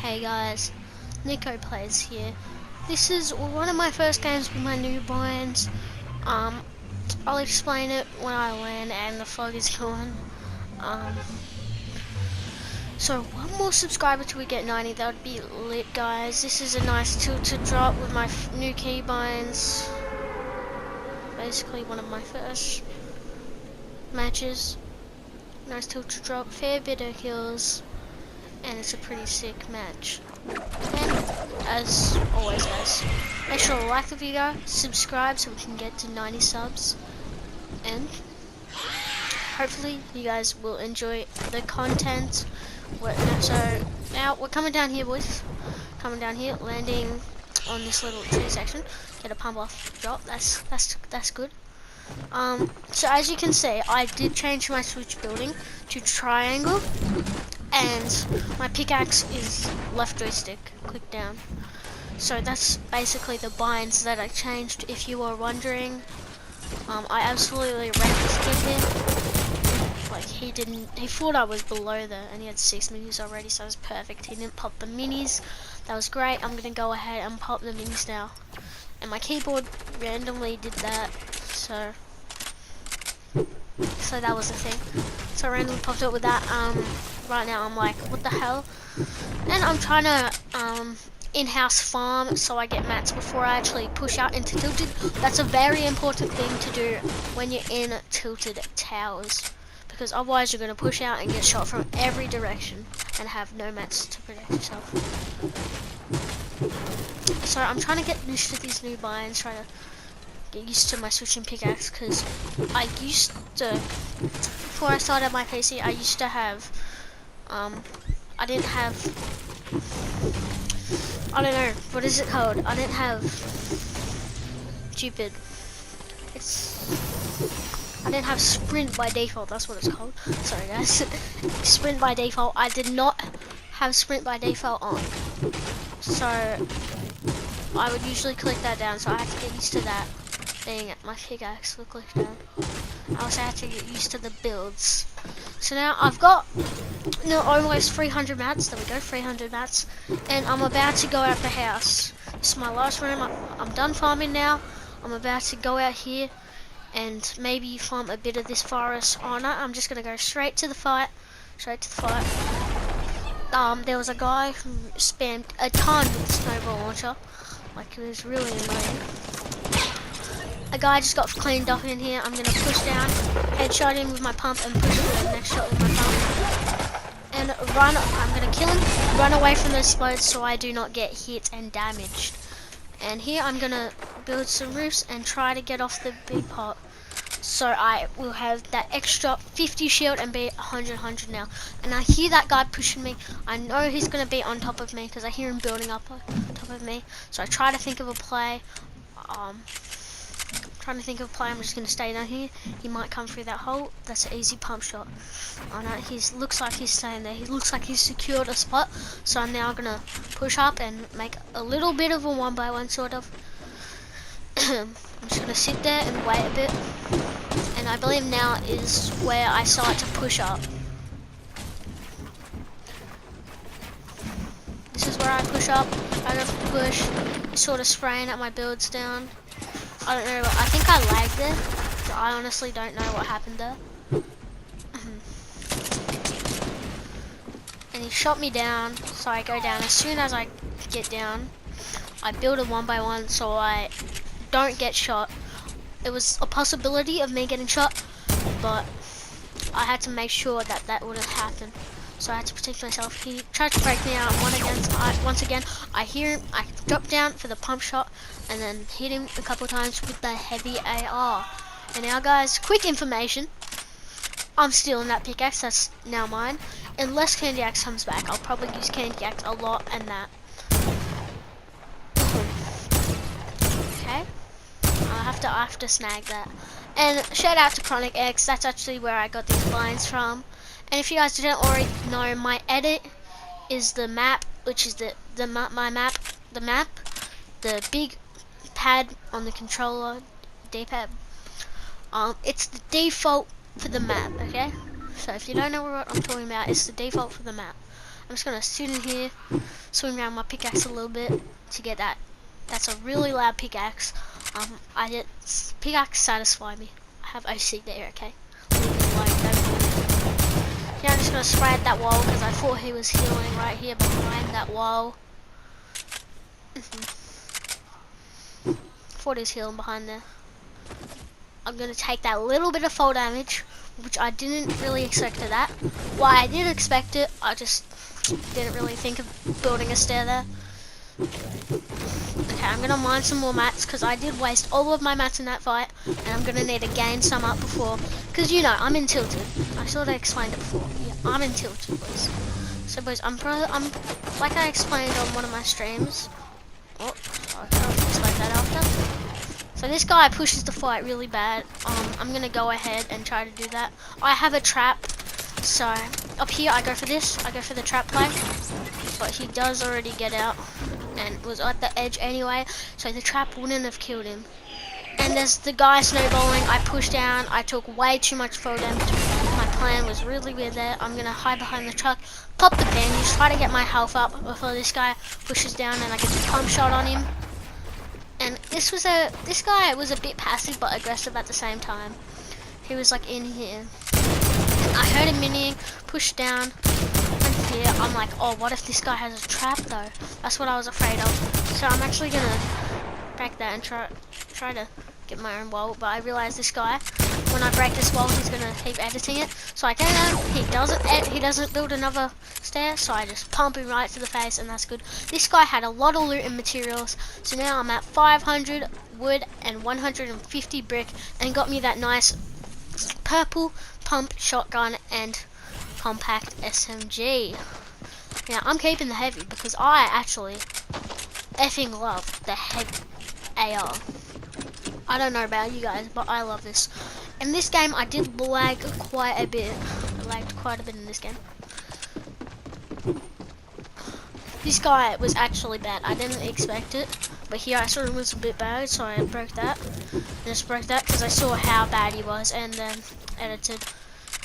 Hey guys, Nico Plays here. This is one of my first games with my new binds. I'll explain it when I land and the fog is gone. So one more subscriber till we get 90, that would be lit, guys. This is a nice tilted drop with my new keybinds. Basically one of my first matches. Nice tilted drop, fair bit of kills, and it's a pretty sick match. And as always guys, make sure to like the video, subscribe so we can get to 90 subs, and hopefully you guys will enjoy the content. So now we're coming down here, boys. Coming down here, landing on this little tree section. Get a pump off drop. That's good. So as you can see, I did change my switch building to triangle, and my pickaxe is left joystick, click down. So that's basically the binds that I changed, if you were wondering. I absolutely wrecked this kid here. Like, he thought I was below there, and he had 6 minis already, so it was perfect. He didn't pop the minis. That was great. I'm gonna go ahead and pop the minis now. And my keyboard randomly did that, so that was the thing. So I randomly popped it with that. Right now I'm like, what the hell? And I'm trying to in-house farm so I get mats before I actually push out into tilted. That's a very important thing to do when you're in tilted towers, because otherwise you're going to push out and get shot from every direction and have no mats to protect yourself. So I'm trying to get used to these new binds, trying to get used to my switching pickaxe, because I used to, before I started my PC, I used to have, I didn't have, I don't know, what is it called? I didn't have, stupid, I didn't have sprint by default, that's what it's called. Sorry guys. Sprint by default. I did not have sprint by default on. So I would usually click that down, so I had to get used to that being at my pickaxe will click down. I also had to get used to the builds. So now I've got almost 300 mats. There we go, 300 mats. And I'm about to go out the house. This is my last room. I'm done farming now. I'm about to go out here and maybe farm a bit of this forest. Oh no, I'm just gonna go straight to the fight. Straight to the fight. There was a guy who spammed a ton with the snowball launcher. Like, it was really annoying. A guy just got cleaned up in here. I'm gonna push down, headshot him with my pump, and push him with the next shot with my pump. And run, I'm gonna kill him, run away from the explodes so I do not get hit and damaged. And here I'm gonna build some roofs and try to get off the big pot, so I will have that extra 50 shield and be 100 now. And I hear that guy pushing me. I know he's gonna be on top of me because I hear him building up on top of me. So I try to think of a play. I'm just gonna stay down here. He might come through that hole. That's an easy pump shot. Oh no, looks like he's staying there. He looks like he's secured a spot. So I'm now gonna push up and make a little bit of a 1x1 sort of. I'm just gonna sit there and wait a bit. And I believe now is where I start to push up. This is where I push up. I go for the push, sort of spraying at my builds down. I don't know, I think I lagged there. So I honestly don't know what happened there. And he shot me down, so I go down. As soon as I get down, I build a 1x1 so I don't get shot. It was a possibility of me getting shot, but I had to make sure that that wouldn't happen. So I had to protect myself. He tried to break me out once again. I hear him, I drop down for the pump shot and then hit him a couple times with the heavy AR. And now guys, quick information. I'm stealing that pickaxe, that's now mine. Unless Candy Axe comes back, I'll probably use Candy Axe a lot and that. Okay. I have to snag that. And shout out to Chronic X, that's actually where I got these blinds from. And if you guys didn't already know, my edit is the map, which is the big pad on the controller, D-pad. It's the default for the map, okay? So if you don't know what I'm talking about, it's the default for the map. I'm just gonna sit in here, swing around my pickaxe a little bit to get that. That's a really loud pickaxe. Pickaxe satisfy me. I have OC there, okay? Leave me alone, don't bother me. Yeah, I'm just gonna spray at that wall because I thought he was healing right here behind that wall. Thought he was healing behind there. I'm gonna take that little bit of fall damage, which I didn't really expect that. Well, I did expect it, I just didn't really think of building a stair there. Okay, I'm gonna mine some more mats because I did waste all of my mats in that fight, and I'm gonna need to gain some up before, because you know I'm in tilted. I sort of explained it before. Yeah, I'm in tilted, boys. So, boys, I'm like I explained on one of my streams. Oh, sorry, I'll explain that after. So this guy pushes the fight really bad. I'm gonna go ahead and try to do that. I have a trap, so up here I go for this. I go for the trap play, but he does already get out and was at the edge anyway, so the trap wouldn't have killed him. And there's the guy snowballing. I pushed down. I took way too much fall damage. My plan was really weird there. I'm gonna hide behind the truck, pop the bandage, try to get my health up before this guy pushes down and I get the pump shot on him. And this guy was a bit passive but aggressive at the same time. He was like in here. And I heard him mining, pushed down, and here I'm like, oh, what if this guy has a trap though? That's what I was afraid of. So I'm actually gonna break that and try to get my own wall. But I realized this guy, when I break this wall, he's gonna keep editing it. So I get out. He doesn't build another stair, so I just pump him right to the face, and that's good. This guy had a lot of loot and materials, so now I'm at 500 wood and 150 brick, and got me that nice purple pump shotgun and compact SMG. Now I'm keeping the heavy because I actually effing love the heavy AR. I don't know about you guys, but I love this. In this game, I did lag quite a bit. I lagged quite a bit in this game. This guy was actually bad. I didn't expect it, but here I saw him was a bit bad, so I broke that. I just broke that because I saw how bad he was, and then edited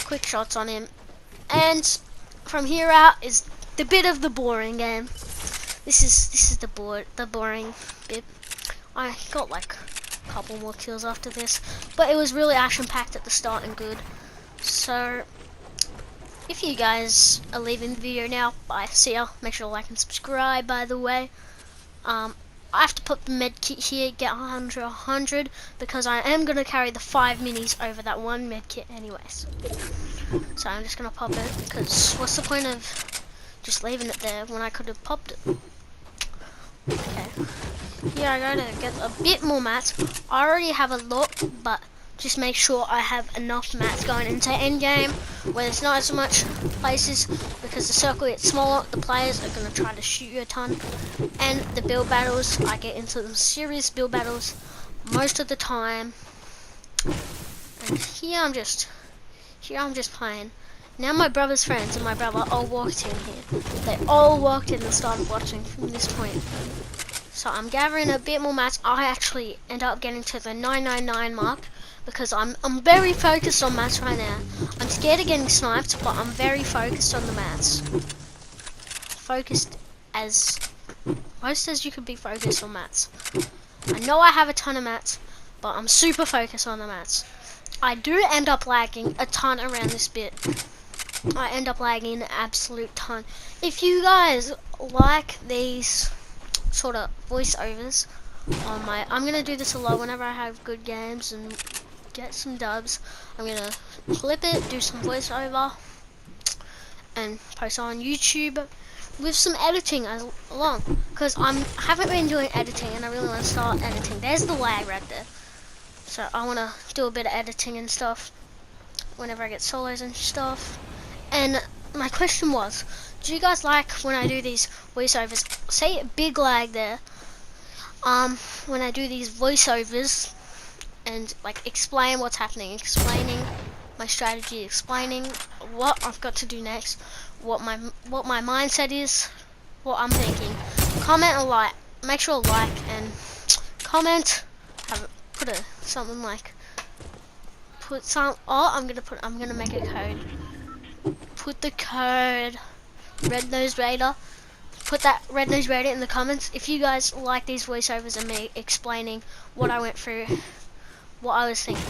quick shots on him. And from here out is the bit of the boring game. This is the boring bit. I got like a couple more kills after this, but it was really action packed at the start and good. So if you guys are leaving the video now, bye, see ya. Make sure to like and subscribe, by the way. I have to put the med kit here, get 100 because I am going to carry the 5 minis over that one med kit anyways. So I'm just going to pop it, because what's the point of just leaving it there when I could have popped it? Okay. Yeah, I gotta get a bit more mats. I already have a lot, but just make sure I have enough mats going into endgame where there's not as much places, because the circle gets smaller, the players are gonna try to shoot you a ton. And the build battles, I get into them serious build battles most of the time. And here I'm just playing. Now my brother's friends and my brother all walked in here. They all walked in and started watching from this point. So I'm gathering a bit more mats. I actually end up getting to the 999 mark because I'm very focused on mats right now. I'm scared of getting sniped, but I'm very focused on the mats. Focused as most as you could be focused on mats. I know I have a ton of mats, but I'm super focused on the mats. I do end up lagging a ton around this bit. I end up lagging an absolute ton. If you guys like these sort of voiceovers on I'm gonna do this a lot whenever I have good games and get some dubs. I'm gonna clip it, do some voiceover, and post on YouTube with some editing along, because I haven't been doing editing and I really want to start editing. There's the lag right there. So I want to do a bit of editing and stuff whenever I get solos and stuff. And my question was, do you guys like when I do these voiceovers? Say a big lag there. When I do these voiceovers and like explain what's happening, explaining my strategy, explaining what I've got to do next, what my mindset is, what I'm thinking. Comment a like. Make sure to like and comment. Put something like. I'm gonna make a code. Put the code Red-Nosed Raider. Put that Red-Nosed Raider in the comments if you guys like these voiceovers and me explaining what I went through, what I was thinking.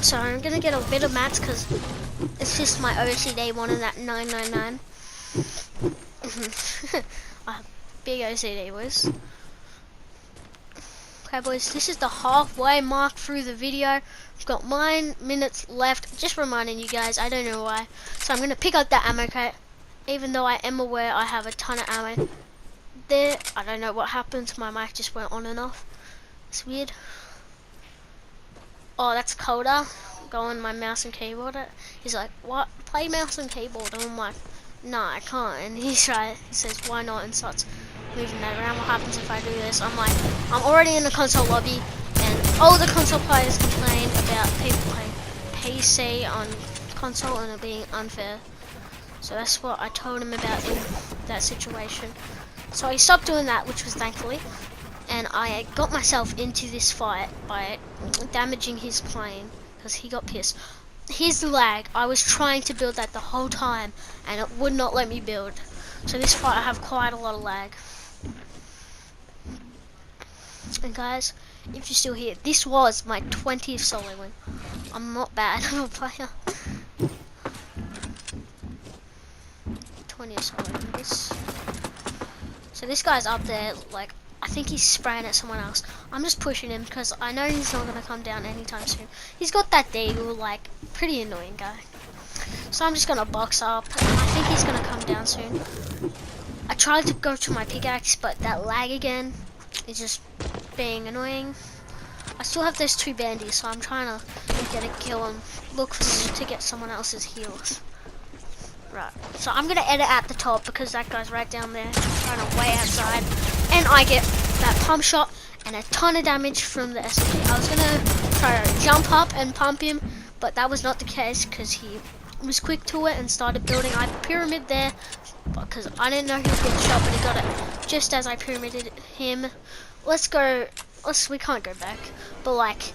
So I'm gonna get a bit of mats because it's just my OCD wanting that 999. Big OCD, boys. Okay, boys, this is the halfway mark through the video. I've got 9 minutes left. Just reminding you guys, I don't know why. So I'm gonna pick up that ammo crate, even though I am aware I have a ton of ammo there. I don't know what happened. My mic just went on and off. It's weird. Oh, that's colder. Go on my mouse and keyboard. He's like, what? Play mouse and keyboard. And I'm like, no, I can't. And he says, why not? And starts moving that around. What happens if I do this? I'm like, I'm already in the console lobby, and all the console players complain about people playing PC on console and it being unfair. So that's what I told him about in that situation. So he stopped doing that, which was thankfully. And I got myself into this fight by damaging his plane because he got pissed. Here's the lag. I was trying to build that the whole time and it would not let me build. So this fight I have quite a lot of lag. And guys, if you're still here, this was my 20th solo win. I'm not bad of a player. 20th solo win. So this guy's up there, like, I think he's spraying at someone else. I'm just pushing him because I know he's not going to come down anytime soon. He's got that deagle, like, pretty annoying guy. So I'm just going to box up. I think he's going to come down soon. I tried to go to my pickaxe, but that lag again is just being annoying. I still have those 2 bandies, so I'm trying to get a kill and look to get someone else's heals. Right, so I'm going to edit at the top because that guy's right down there trying to wait outside. And I get that pump shot and a ton of damage from the SMG. I was going to try to jump up and pump him, but that was not the case because he was quick to it and started building. I pyramid there because I didn't know he was getting shot, but he got it just as I pyramided him. We can't go back, but like,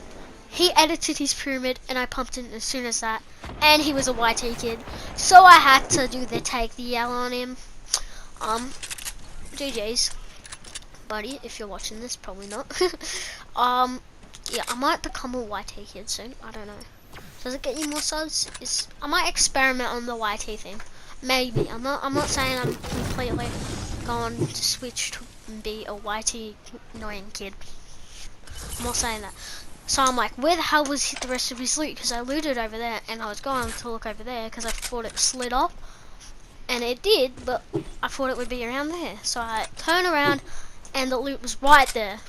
he edited his pyramid and I pumped him as soon as that, and he was a YT kid, so I had to do the take the L on him. GG's, buddy, if you're watching this, probably not. Yeah, I might become a YT kid soon, I don't know. Does it get you more subs? I might experiment on the YT thing. Maybe. I'm not saying I'm completely going to switch to be a YT annoying kid. I'm not saying that. So I'm like, where the hell was the rest of his loot? Because I looted over there, and I was going to look over there because I thought it slid off. And it did, but I thought it would be around there. So I turn around, and the loot was right there.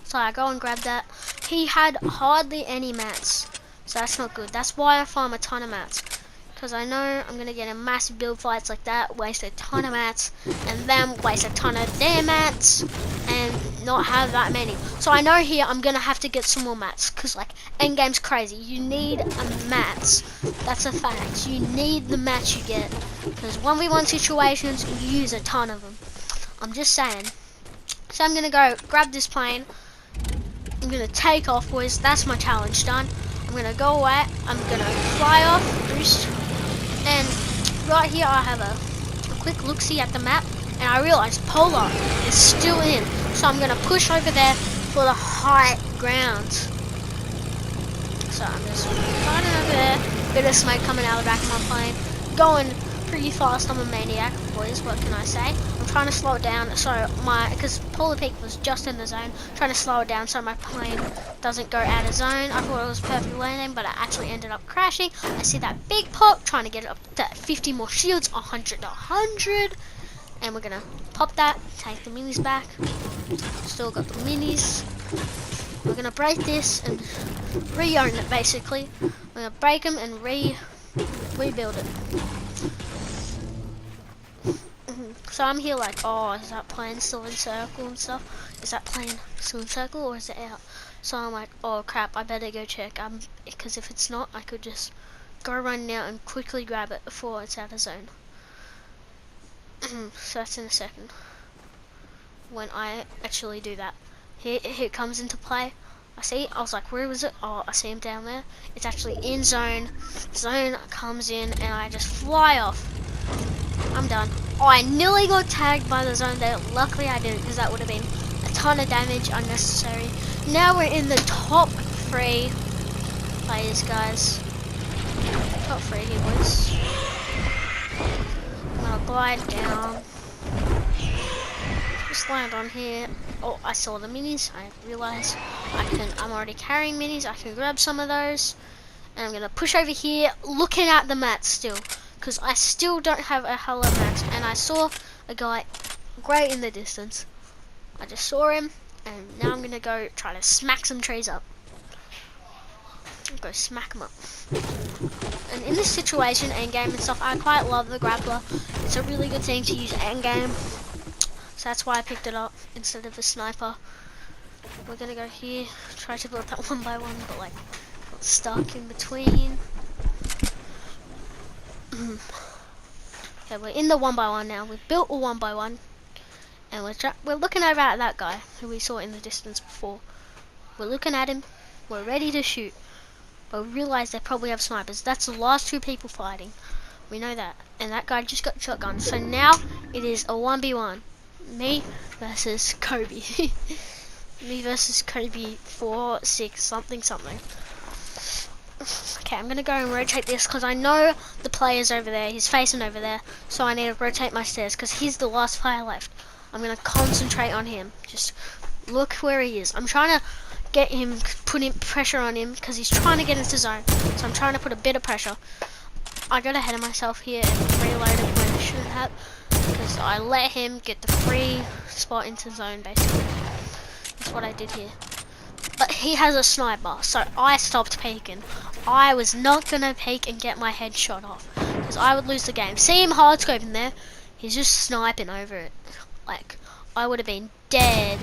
So I go and grab that. He had hardly any mats, so that's not good. That's why I farm a ton of mats. Because I know I'm going to get in massive build fights like that, waste a ton of mats, and then waste a ton of their mats, and not have that many. So I know here I'm going to have to get some more mats, because like, endgame's crazy. You need mats. That's a fact. You need the mats you get, because 1v1 situations, you use a ton of them. I'm just saying. So I'm going to go grab this plane. I'm going to take off, boys. That's my challenge done. I'm going to go away. I'm going to fly off, boost. And right here I have a quick look-see at the map, and I realize Polar is still in. So I'm going to push over there for the high ground. So I'm just riding over there. Bit of smoke coming out of the back of my plane. Going pretty fast. I'm a maniac, boys. What can I say? I'm trying to slow it down because Polar Peak was just in the zone. Trying to slow it down so my plane doesn't go out of zone. I thought it was perfect landing, but it actually ended up crashing. I see that big pop, trying to get it up to 50 more shields, 100 to 100. And we're gonna pop that, take the minis back. Still got the minis. We're gonna break this and re-own it basically. We're gonna break them and rebuild it. So I'm here like, oh, is that plane still in circle and stuff? Is that plane still in circle or is it out? So I'm like, oh crap, I better go check. Because if it's not, I could just go run now and quickly grab it before it's out of zone. So that's in a second when I actually do that. Here it comes into play. I was like, where was it? Oh, I see him down there. It's actually in zone. Zone comes in and I just fly off. I'm done. Oh, I nearly got tagged by the zone there. Luckily I didn't, because that would have been a ton of damage unnecessary. Now we're in the top 3 players, guys. Top 3 here, boys. I'm gonna glide down. Just land on here. Oh, I saw the minis. I realized I'm already carrying minis. I can grab some of those. And I'm gonna push over here, looking at the mats still, because I still don't have a hell of mats. And I saw a guy great in the distance. I just saw him, and now I'm gonna go try to smack some trees up. Go smack them up. And in this situation, endgame and stuff, I quite love the grappler. It's a really good thing to use endgame. So that's why I picked it up instead of a sniper. We're gonna go here, try to build that one by one, but like got stuck in between. Okay, we're in the one by one now. We've built a one by one, and we're looking over at that guy who we saw in the distance before. We're looking at him. We're ready to shoot, but we realize they probably have snipers. That's the last 2 people fighting. We know that, and that guy just got shotgun. So now it is a 1v1. Me versus Kobe. Me versus Kobe 4, 6, something. Okay, I'm gonna go and rotate this because I know the player's over there. He's facing over there, so I need to rotate my stairs because he's the last player left. I'm gonna concentrate on him. Just look where he is. I'm trying to get him, put pressure on him because he's trying to get into zone. So I'm trying to put a bit of pressure. I got ahead of myself here and reloaded when I shouldn't have, because I let him get the free spot into zone basically. That's what I did here. But he has a sniper, so I stopped peeking. I was not gonna peek and get my head shot off, because I would lose the game. See him hard scoping there? He's just sniping over it. Like, I would have been dead.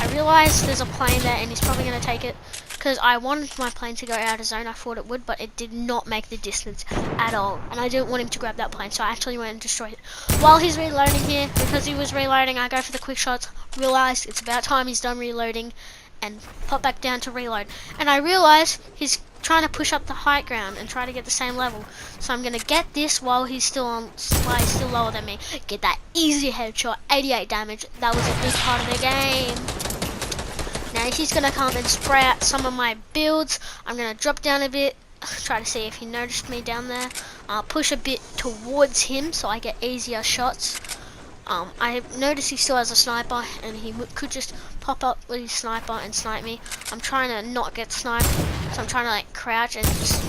I realized there's a plane there and he's probably gonna take it, because I wanted my plane to go out of zone. I thought it would, but it did not make the distance at all, and I didn't want him to grab that plane, so I actually went and destroyed it. While he's reloading here, because he was reloading, I go for the quick shots, realized it's about time he's done reloading, and pop back down to reload. And I realized he's trying to push up the high ground and try to get the same level, so I'm gonna get this while he's still lower than me. Get that easy headshot, 88 damage. That was a big part of the game. Now he's gonna come and spray out some of my builds. I'm gonna drop down a bit, try to see if he noticed me down there. I'll push a bit towards him so I get easier shots. I noticed he still has a sniper, and he could just pop up with his sniper and snipe me. I'm trying to not get sniped, so I'm trying to like crouch and just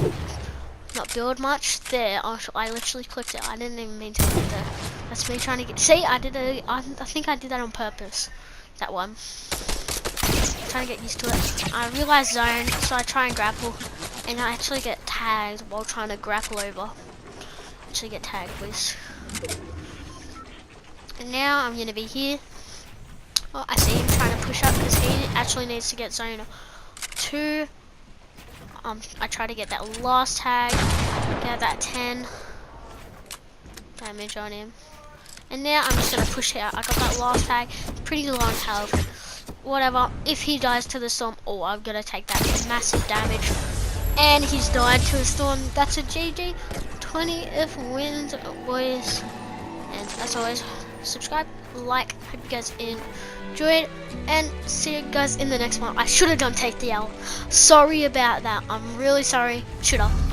not build much. There, I literally clicked it. I didn't even mean to click there. That's me trying to get. See, I think I did that on purpose. That one. Trying to get used to it. I realize zone, so I try and grapple, and I actually get tagged while trying to grapple over. Actually get tagged, please. And now I'm gonna be here. Oh, I see him trying to push up because he actually needs to get zone 2. I try to get that last tag, get that 10 damage on him. And now I'm just gonna push out. I got that last tag, pretty long health. Whatever, if he dies to the storm, oh, I'm gonna take that massive damage. And he's died to the storm. That's a GG. 20th wins, boys. And as always, subscribe, like, hope you guys enjoyed, and see you guys in the next one. I should have done take the L. Sorry about that. I'm really sorry. Should have.